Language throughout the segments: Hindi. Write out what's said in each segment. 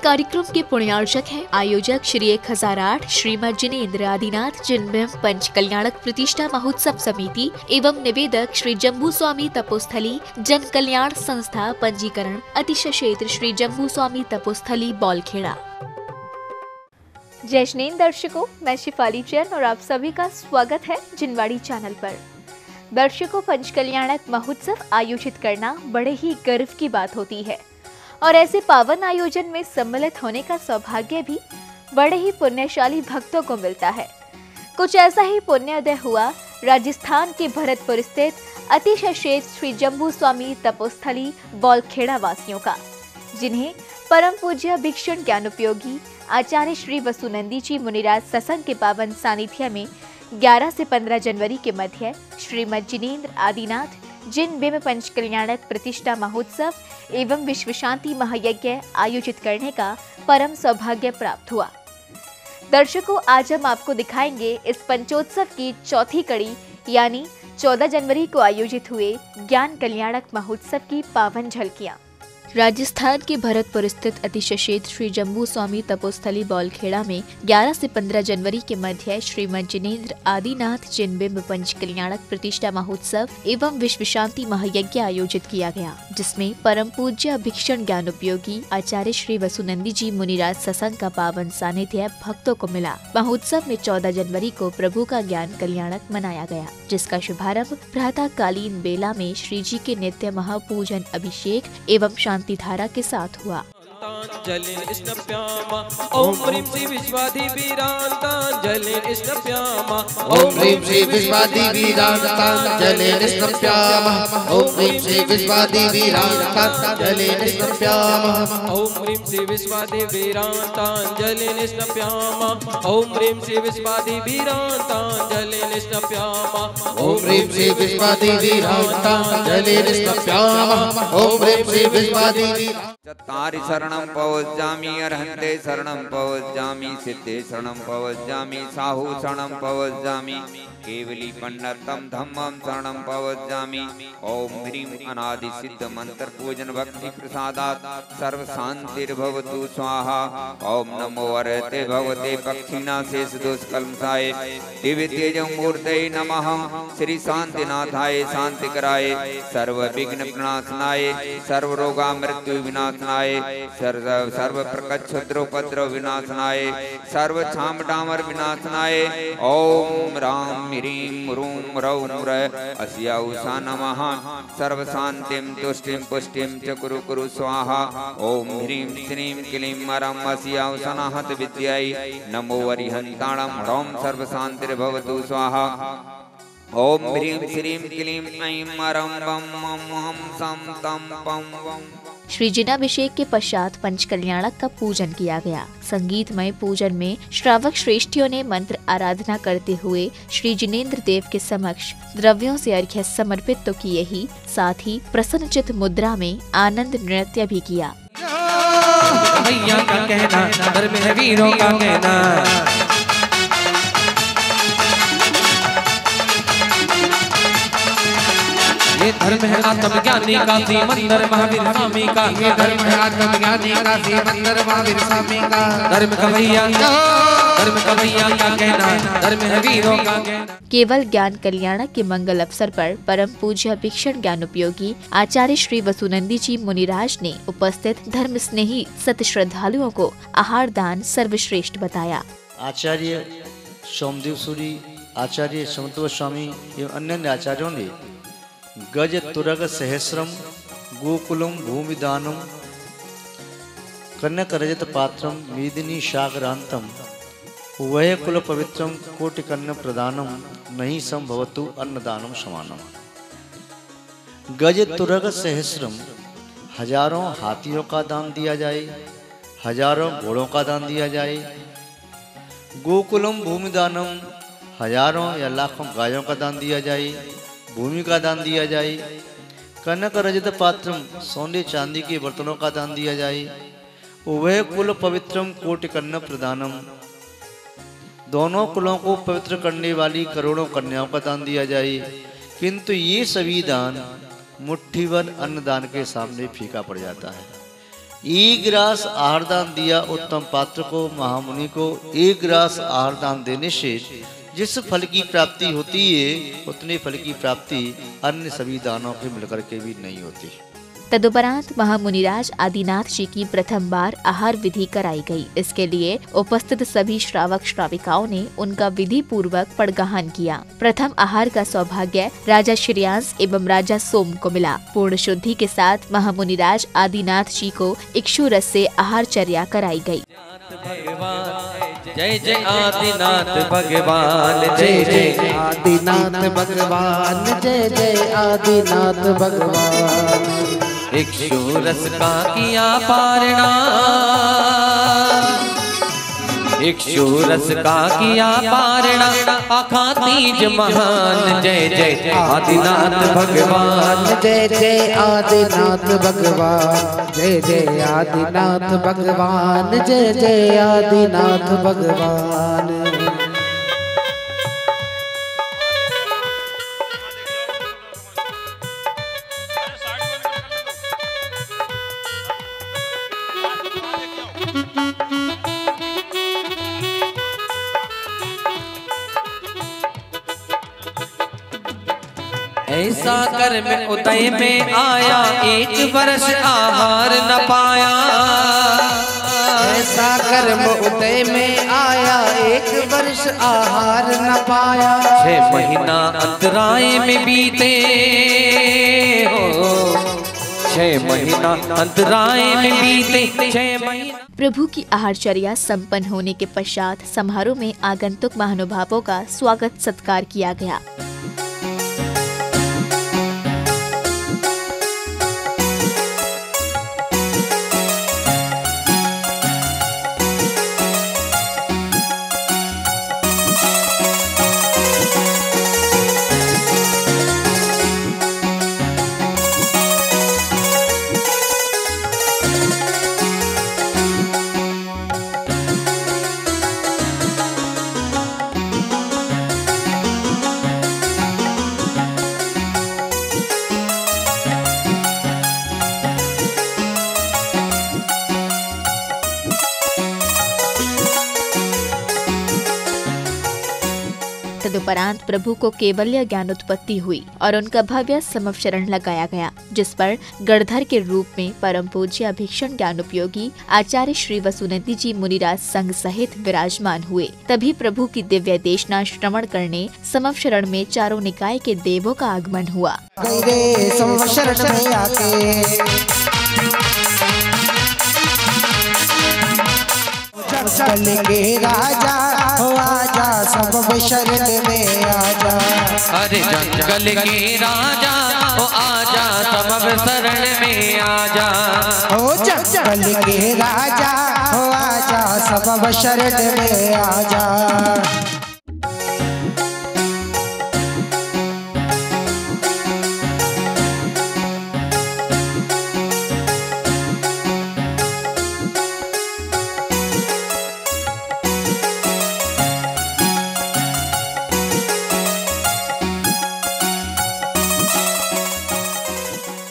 कार्यक्रम के पुण्यार्चक हैं आयोजक श्री 1008 श्रीमद जिनेन्द्र आदिनाथ जिनबिंब पंच कल्याणक प्रतिष्ठा महोत्सव समिति एवं निवेदक श्री जम्बू स्वामी तपोस्थली जन कल्याण संस्था पंजीकरण अतिशय क्षेत्र श्री जम्बू स्वामी तपोस्थली बौलखेड़ा। जय जिनेंद्र दर्शकों, मैं शिफाली जैन और आप सभी का स्वागत है जिनवाड़ी चैनल पर। दर्शकों, पंच कल्याणक महोत्सव आयोजित करना बड़े ही गर्व की बात होती है और ऐसे पावन आयोजन में सम्मिलित होने का सौभाग्य भी बड़े ही पुण्यशाली भक्तों को मिलता है। कुछ ऐसा ही पुण्योदय हुआ राजस्थान के भरतपुर स्थित अतिशय क्षेत्र श्री जम्बू स्वामी तपोस्थली बौलखेड़ा वासियों का, जिन्हें परम पूज्य भिक्षुण ज्ञानोपयोगी आचार्य श्री वसुनंदी जी मुनिराज सत्संग के पावन सानिध्य में 11 से 15 जनवरी के मध्य श्रीमद जिनेन्द्र आदिनाथ जिनबिंब पंच कल्याणक प्रतिष्ठा महोत्सव एवं विश्व शांति महायज्ञ आयोजित करने का परम सौभाग्य प्राप्त हुआ। दर्शकों, आज हम आपको दिखाएंगे इस पंचोत्सव की चौथी कड़ी यानी 14 जनवरी को आयोजित हुए ज्ञान कल्याणक महोत्सव की पावन झलकियां। राजस्थान के भरतपुर स्थित अतिशय क्षेत्र श्री जम्बू स्वामी तपोस्थली बौलखेड़ा में 11 से 15 जनवरी के मध्य श्रीमद जिनेन्द्र आदिनाथ जिनबिंब पंच कल्याणक प्रतिष्ठा महोत्सव एवं विश्व शांति महायज्ञ आयोजित किया गया, जिसमें परम पूज्य भिक्षुण ज्ञानोपयोगी आचार्य श्री वसुनंदी जी मुनिराज सत्संग का पावन सानिध्य भक्तों को मिला। महोत्सव में 14 जनवरी को प्रभु का ज्ञान कल्याणक मनाया गया, जिसका शुभारंभ प्रातः कालीन बेला में श्री जी के नित्य महापूजन अभिषेक एवं शांति धारा के साथ हुआ। ओम ह्रीं श्री विश्वाधिवीरांतांजलिं स्नप्यामः। ओम ह्रीं श्री विश्वाधिवीरांतांजलिं स्नप्यामः। ओम ह्रीं श्री विश्वाधिवीरांतांजलिं स्नप्यामः। ओम ह्रीं श्री विश्वाधिवीरांतांजलिं स्नप्यामः। ओम ह्रीं श्री विश्वाधिवीरांतांजलिं स्नप्यामः। ओम ह्रीं श्री विश्वाधिवीरांतांजलिं स्नप्यामः। ओम ह्रीं श्री विश्वाधिवीरांतांजलिं चत्तारि शरणं पवज्जामि अरहन्ते शरणं पवज्जामि सिद्धे शरणं पवज्जामि साहु शरणं पवज्जामि केवली पंडितम धम्मं शरणं पवज्जामि। ओम ह्रीं अनादि सिद्ध मंत्र पूजन भक्ति प्रसादात् सर्व शांतिर्भवतु स्वाहा। ओम नमो वरते भगवते पक्षिणा शेष दोष कल्मषाय दिव्य तेज मूर्तये नमः। श्री शांतिनाथाय शांतिकराय सर्व विघ्न प्रणाशनाय सर्व रोगा मृत्यु विनाशनाय सर्व प्रकच्छद्रोपद्रव विनाशनाय सर्व छाम डामर विनाशनाय। ओम राम ह्रीं रूं रौं र अस्या उषा नमः। सर्व शांतिं तुष्टिं पुष्टिं च कुरु कुरु स्वाहा। ओम ह्रीं श्रीं क्लीं मरं अस्या उषानाहत विद्याय नमो वरिहन्ताणं ह्रौं सर्व शांतिर्भवतु स्वाहा। ओम ह्रीं श्रीं क्लीं ऐं मरं वं मं हं सं तं पं वं। श्री जिनाभिषेक के पश्चात पंच कल्याणक का पूजन किया गया। संगीतमय पूजन में श्रावक श्रेष्ठियों ने मंत्र आराधना करते हुए श्री जिनेन्द्र देव के समक्ष द्रव्यों से अर्घ्य समर्पित तो किए ही, साथ ही प्रसन्नचित मुद्रा में आनंद नृत्य भी किया। भैया का कहना धर्म है वीरों का कहना। ये धर्म है आत्मज्ञानी का मंदिर महावीर स्वामी का। ये धर्म है आत्मज्ञानी का मंदिर महावीर स्वामी का। धर्म का भैया का कहना धर्म है वीरों का कहना। केवल ज्ञान कल्याणक के मंगल अवसर पर परम पूज्य भिक्षुण ज्ञानोपयोगी आचार्य श्री वसुनंदी जी मुनिराज ने उपस्थित धर्म स्नेही सत श्रद्धालुओं को आहार दान सर्वश्रेष्ठ बताया। आचार्य सोमदेव सूरी, आचार्य समत्व स्वामी एवं अन्य आचार्यों ने गज तुरग सहस्रम गोकुलम भूमिदानम कन्यक रजत पात्रम मेदिनी सागरांतम वह कुल पवित्रम कोटि कन्या प्रदानम नहीं संभवतु अन्नदानम समानम। गज तुरग सहस्रम, हजारों हाथियों का दान दिया जाए, हजारों घोड़ों का दान दिया जाए। गोकुलम भूमिदानम, हजारों या लाखों गायों का दान दिया जाए, भूमि का दान दिया जाए। कनक रजत पात्रम, सोने चांदी के बर्तनों का दान दिया जाए। उभय कुल पवित्रम कोटि कन्या प्रदानम, दोनों कुलों को पवित्र करने वाली करोड़ों कन्याओं का दान दिया जाए। किंतु ये सभी दान मुट्ठी भर अन्नदान के सामने फीका पड़ जाता है। एक गिलास आहार दान दिया उत्तम पात्र को, महामुनि को। एक गिलास आहार दान देने से जिस फल की प्राप्ति होती है उतने फल की प्राप्ति अन्य सभी दानों के मिलकर के भी नहीं होती। तदुपरांत महामुनिराज आदिनाथ जी की प्रथम बार आहार विधि कराई गई। इसके लिए उपस्थित सभी श्रावक श्राविकाओं ने उनका विधि पूर्वक पड़गहन किया। प्रथम आहार का सौभाग्य राजा श्रेयांश एवं राजा सोम को मिला। पूर्ण शुद्धि के साथ महामुनिराज आदिनाथ जी को इक्षु रस से आहारचर्या कराई गई। जय जय आदिनाथ भगवान, जय जय आदिनाथ भगवान, जय जय आदिनाथ भगवान। इक्षु रस का किया पारणा, इक्षु रस का किया पारणा, आखा तीज महान। जय जय आदिनाथ भगवान, जय जय आदिनाथ भगवान, जय जय आदिनाथ भगवान, जय जय आदिनाथ भगवान। ऐसा कर्म उदय में आया, एक वर्ष आहार न पाया। ऐसा कर्म उदय में आया, एक वर्ष आहार न पाया। 6 महीना अंतराय में बीते हो, 6 महीना अंतराय में बीते, 6 महीना। प्रभु की आहारचर्या संपन्न होने के पश्चात समारोह में आगंतुक महानुभावों का स्वागत सत्कार किया गया। तदुपरांत प्रभु को केवल्य ज्ञान उत्पत्ति हुई और उनका भव्य समवशरण लगाया गया, जिस पर गणधर के रूप में परम पूज्य अभीक्षण ज्ञान उपयोगी आचार्य श्री वसुनंदी जी मुनिराज संघ सहित विराजमान हुए। तभी प्रभु की दिव्य देशना श्रवण करने समवशरण में चारों निकाय के देवों का आगमन हुआ। जंगल के राजा हो आजा, सब शरण में आजा। अरे जंगल के राजा हो आजा, सब शरण में आजा। हो जंगल के राजा हो आजा, सब शरण में आजा।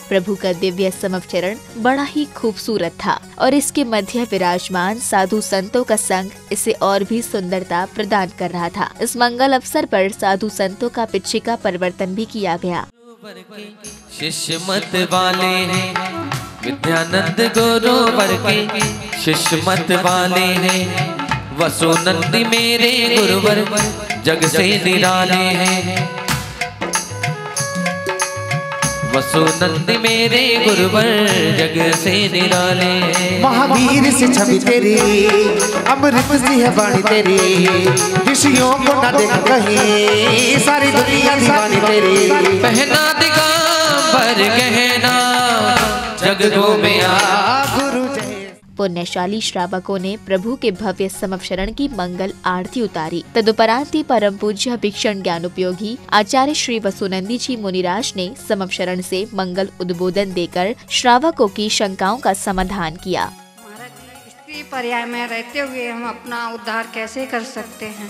प्रभु का दिव्य समवचरण बड़ा ही खूबसूरत था और इसके मध्य विराजमान साधु संतों का संग इसे और भी सुंदरता प्रदान कर रहा था। इस मंगल अवसर पर साधु संतों का पिच्छिका परिवर्तन भी किया गया। शिष्य मत वाले हैं विद्यानंद गुरुवर के, शिष्य मत वाले हैं वसुनंदी मेरे गुरुवर, जग से निराले हैं वसुनंदी मेरे गुरुवर, जग से निराले। महावीर से छवि तेरी, अमृत सी है वाणी तेरी, ऋषियों को न देख कहीं, सारी दुनिया दीवानी तेरी। पहना दिगंबर गहना, जग को में गुरु जय। पुण्यशाली श्रावकों ने प्रभु के भव्य समवशरण की मंगल आरती उतारी। तदुपरांत परम पूज्य भिक्षण ज्ञान उपयोगी आचार्य श्री वसुनंदी जी मुनिराज ने समवशरण से मंगल उद्बोधन देकर श्रावकों की शंकाओं का समाधान किया। महाराज, स्त्री पर्याय में रहते हुए हम अपना उद्धार कैसे कर सकते हैं?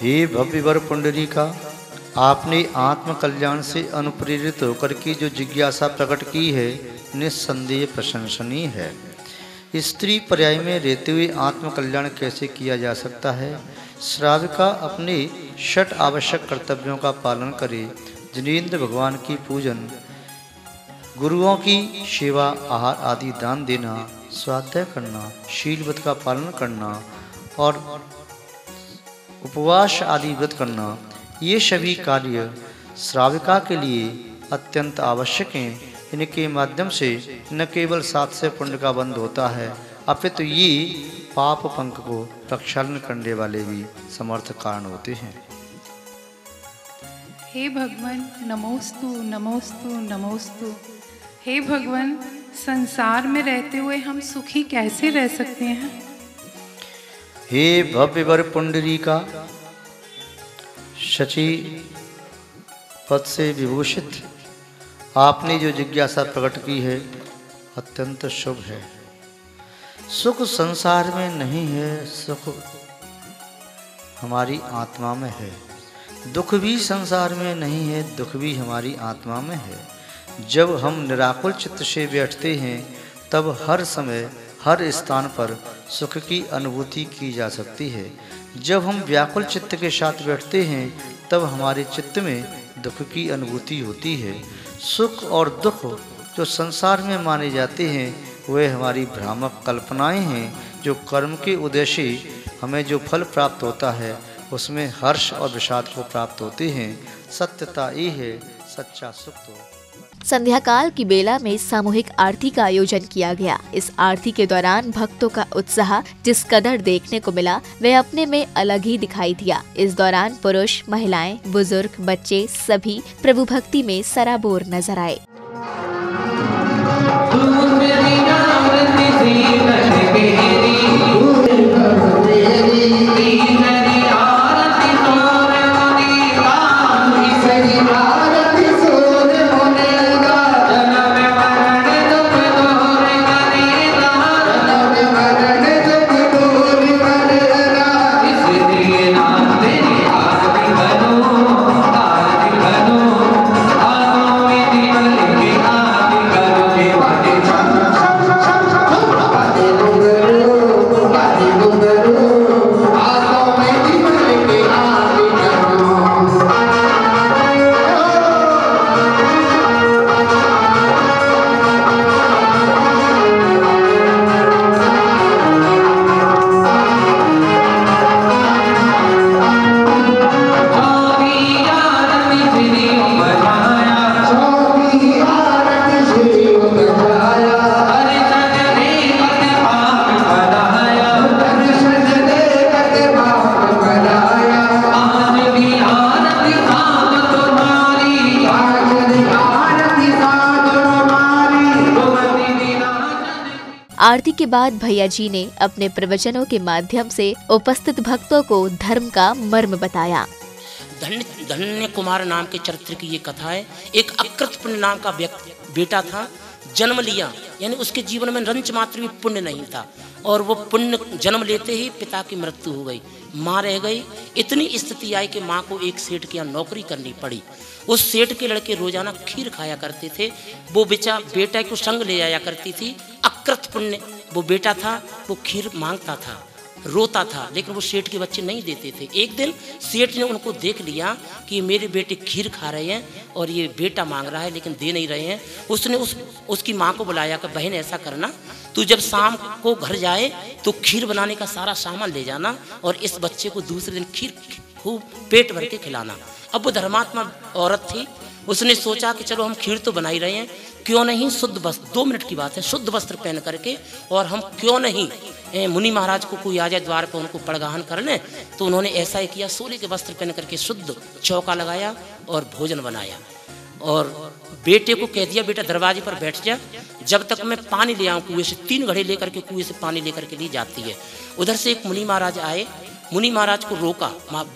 हे भव्य वर पुंडरीका, आपने आत्म कल्याण से अनुप्रेरित होकर की जो जिज्ञासा प्रकट की है निस्संदेह प्रशंसनीय है। स्त्री पर्याय में रहते हुए आत्म कल्याण कैसे किया जा सकता है? श्राविका अपने 6 आवश्यक कर्तव्यों का पालन करे। जिनेंद्र भगवान की पूजन, गुरुओं की सेवा, आहार आदि दान देना, स्वाध्याय करना, शीलव्रत का पालन करना और उपवास आदि व्रत करना, ये सभी कार्य श्राविका के लिए अत्यंत आवश्यक हैं। इनके माध्यम से न केवल 7 से पुण्य का बंध होता है, अपितु ये पाप पंख को प्रक्षालन करने वाले भी समर्थ कारण होते हैं। हे भगवान नमोस्तु नमोस्तु नमोस्तु। हे भगवान, संसार में रहते हुए हम सुखी कैसे रह सकते हैं? हे भव्य वर पुंडरीका, शची पद से विभूषित आपने जो जिज्ञासा प्रकट की है अत्यंत शुभ है। सुख संसार में नहीं है, सुख हमारी आत्मा में है। दुख भी संसार में नहीं है, दुख भी हमारी आत्मा में है। जब हम निराकुल चित्त से बैठते हैं तब हर समय हर स्थान पर सुख की अनुभूति की जा सकती है। जब हम व्याकुल चित्त के साथ बैठते हैं तब हमारे चित्त में दुख की अनुभूति होती है। सुख और दुख जो संसार में माने जाते हैं वे हमारी भ्रामक कल्पनाएं हैं। जो कर्म के उद्देश्य हमें जो फल प्राप्त होता है उसमें हर्ष और विषाद को प्राप्त होते हैं। सत्यता ये है सच्चा सुख तो। संध्या काल की बेला में सामूहिक आरती का आयोजन किया गया। इस आरती के दौरान भक्तों का उत्साह जिस कदर देखने को मिला वह अपने में अलग ही दिखाई दिया। इस दौरान पुरुष, महिलाएं, बुजुर्ग, बच्चे सभी प्रभु भक्ति में सराबोर नजर आए। आरती के बाद भैया जी ने अपने प्रवचनों के माध्यम से उपस्थित भक्तों को धर्म का मर्म बताया। धन्य कुमार नाम के चरित्र की ये कथा है। एक अकृत पुण्य नाम का बेटा था, जन्म लिया, यानी उसके जीवन में रंच मात्र भी पुण्य नहीं था और वो पुण्य जन्म लेते ही पिता की मृत्यु हो गई, माँ रह गई। इतनी स्थिति आई कि माँ को एक सेठ के यहाँ नौकरी करनी पड़ी। उस सेठ के लड़के रोजाना खीर खाया करते थे, वो बेटा को संग ले जाया करती थी। अकृत पुण्य वो बेटा था, वो खीर मांगता था, रोता था, लेकिन वो सेठ के बच्चे नहीं देते थे। एक दिन सेठ ने उनको देख लिया कि मेरे बेटे खीर खा रहे हैं और ये बेटा मांग रहा है लेकिन दे नहीं रहे हैं। उसने उसकी माँ को बुलाया कि बहन ऐसा करना, तू जब शाम को घर जाए तो खीर बनाने का सारा सामान ले जाना और इस बच्चे को दूसरे दिन खीर खूब पेट भर के खिलाना। अब वो धर्मात्मा औरत थी, उसने सोचा कि चलो हम खीर तो बना ही रहे हैं, क्यों नहीं शुद्ध वस्त्र, 2 मिनट की बात है, शुद्ध वस्त्र पहन करके और हम क्यों नहीं मुनि महाराज को कोई आ जाए द्वार पर उनको पड़गाहन कर लें। तो उन्होंने ऐसा ही किया, सोने के वस्त्र पहन करके शुद्ध चौका लगाया और भोजन बनाया और बेटे को कह दिया बेटा दरवाजे पर बैठ जा, जब तक मैं पानी ले आऊँ कुएं से। 3 घड़े लेकर के कुएं से पानी लेकर के ली जाती है। उधर से एक मुनि महाराज आए, मुनि महाराज को रोका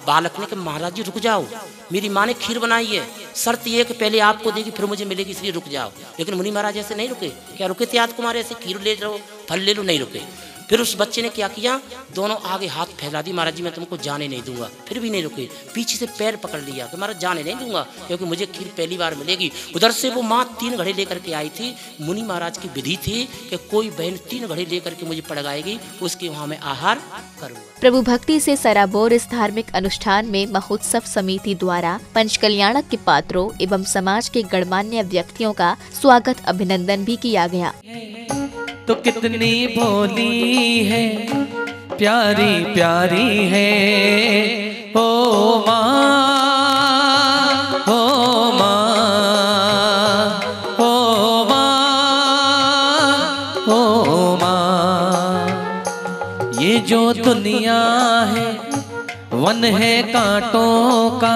बालक ने कि महाराज जी रुक जाओ, मेरी माँ ने खीर बनाई है, शर्त ये है कि पहले आपको देगी फिर मुझे मिलेगी, इसलिए रुक जाओ। लेकिन मुनि महाराज ऐसे नहीं रुके। क्या रुके थे आज कुमार, ऐसे खीर ले लो फल ले लो, नहीं रुके। फिर उस बच्चे ने क्या किया, दोनों आगे हाथ फैला दी, महाराज जी मैं तुमको जाने नहीं दूंगा। फिर भी नहीं रुके, पीछे से पैर पकड़ लिया कि महाराज जाने नहीं दूंगा क्योंकि मुझे खीर पहली बार मिलेगी। उधर से वो माँ 3 घड़े लेकर के आई थी। मुनि महाराज की विधि थी कि कोई बहन 3 घड़े लेकर के मुझे पड़गाएगी, उसके वहाँ मैं आहार करूँगा। प्रभु भक्ति से सराबोर इस धार्मिक अनुष्ठान में महोत्सव समिति द्वारा पंचकल्याणक के पात्रों एवं समाज के गणमान्य व्यक्तियों का स्वागत अभिनंदन भी किया गया। तो कितनी भोली है, प्यारी प्यारी है ओ माँ, ओ माँ, ओ माँ, ओ माँ। ये जो दुनिया है वन है कांटों का।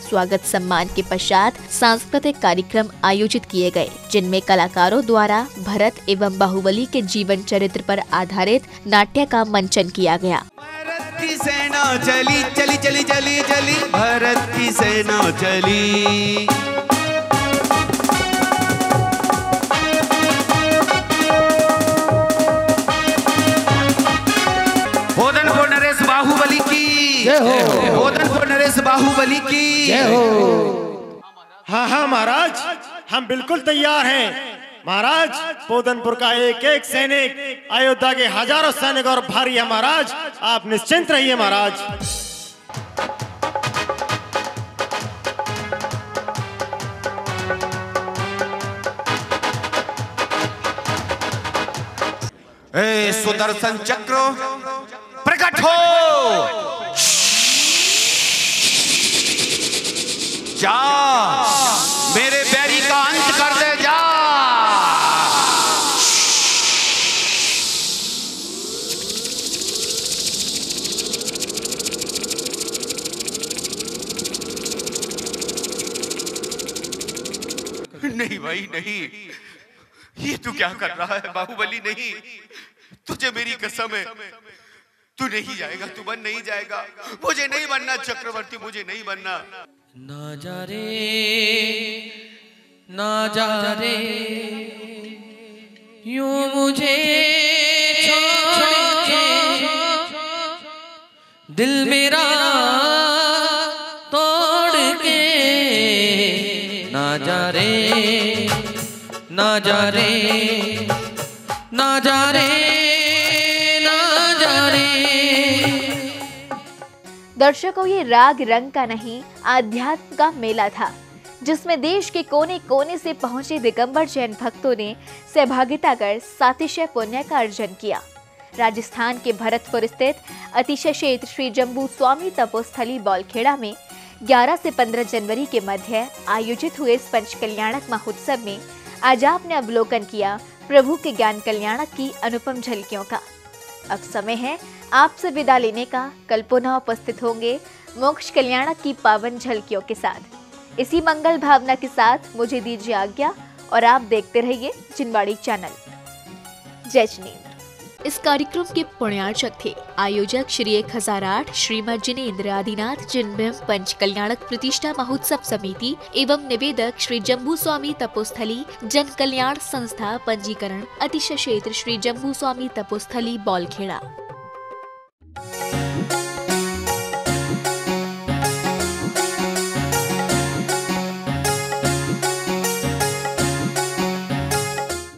स्वागत सम्मान के पश्चात सांस्कृतिक कार्यक्रम आयोजित किए गए, जिनमें कलाकारों द्वारा भरत एवं बाहुबली के जीवन चरित्र पर आधारित नाट्य का मंचन किया गया। भारत की सेना चली चली चली चली चली, भारत की सेना चली। बोधनपुर नरेश बाहुबली की जय हो, बोधनपुर नरेश बाहुबली की जय हो। हाँ हाँ महाराज, हम बिल्कुल तैयार हैं महाराज। बोधनपुर का एक एक सैनिक, अयोध्या के हजारों सैनिक और भारी है महाराज, आप निश्चिंत रहिए महाराज। ए सुदर्शन चक्र प्रकट हो, जा मेरे बैरी का अंत कर दे, जा। नहीं भाई नहीं, ये तू क्या कर रहा है बाहुबली? नहीं, तुझे मेरी कसम है, तू नहीं जाएगा, तू बन नहीं जाएगा। मुझे नहीं बनना चक्रवर्ती, मुझे नहीं बनना। ना जा रे, ना जा रे, यूं मुझे छोड़ के, दिल मेरा तोड़ के। ना जा रे, ना जा रे, ना जा रे, ना जा रे। दर्शकों, ये राग रंग का नहीं, आध्यात्म का मेला था, जिसमें देश के कोने कोने से पहुंचे दिगंबर जैन भक्तों ने सहभागिता कर सातिशय पुण्य का अर्जन किया। राजस्थान के भरतपुर स्थित अतिशय क्षेत्र श्री जम्बू स्वामी तपोस्थली बौलखेड़ा में 11 से 15 जनवरी के मध्य आयोजित हुए इस पंचकल्याणक महोत्सव में आज आपने अवलोकन किया प्रभु के ज्ञान कल्याणक की अनुपम झलकियों का। अब समय है आपसे विदा लेने का। कल पुनः उपस्थित होंगे मोक्ष कल्याणक की पावन झलकियों के साथ। इसी मंगल भावना के साथ मुझे दीजिए आज्ञा और आप देखते रहिए जिनवाड़ी चैनल। जय जिनेंद्र। इस कार्यक्रम के पुण्यार्चक थे आयोजक श्री 1008 श्रीमद जिनेंद्र आदिनाथ जिनबिंब पंच कल्याणक प्रतिष्ठा महोत्सव समिति एवं निवेदक श्री जम्बू स्वामी तपोस्थली जन कल्याण संस्था पंजीकरण अतिशय क्षेत्र श्री जम्बू स्वामी तपोस्थली बौलखेड़ा।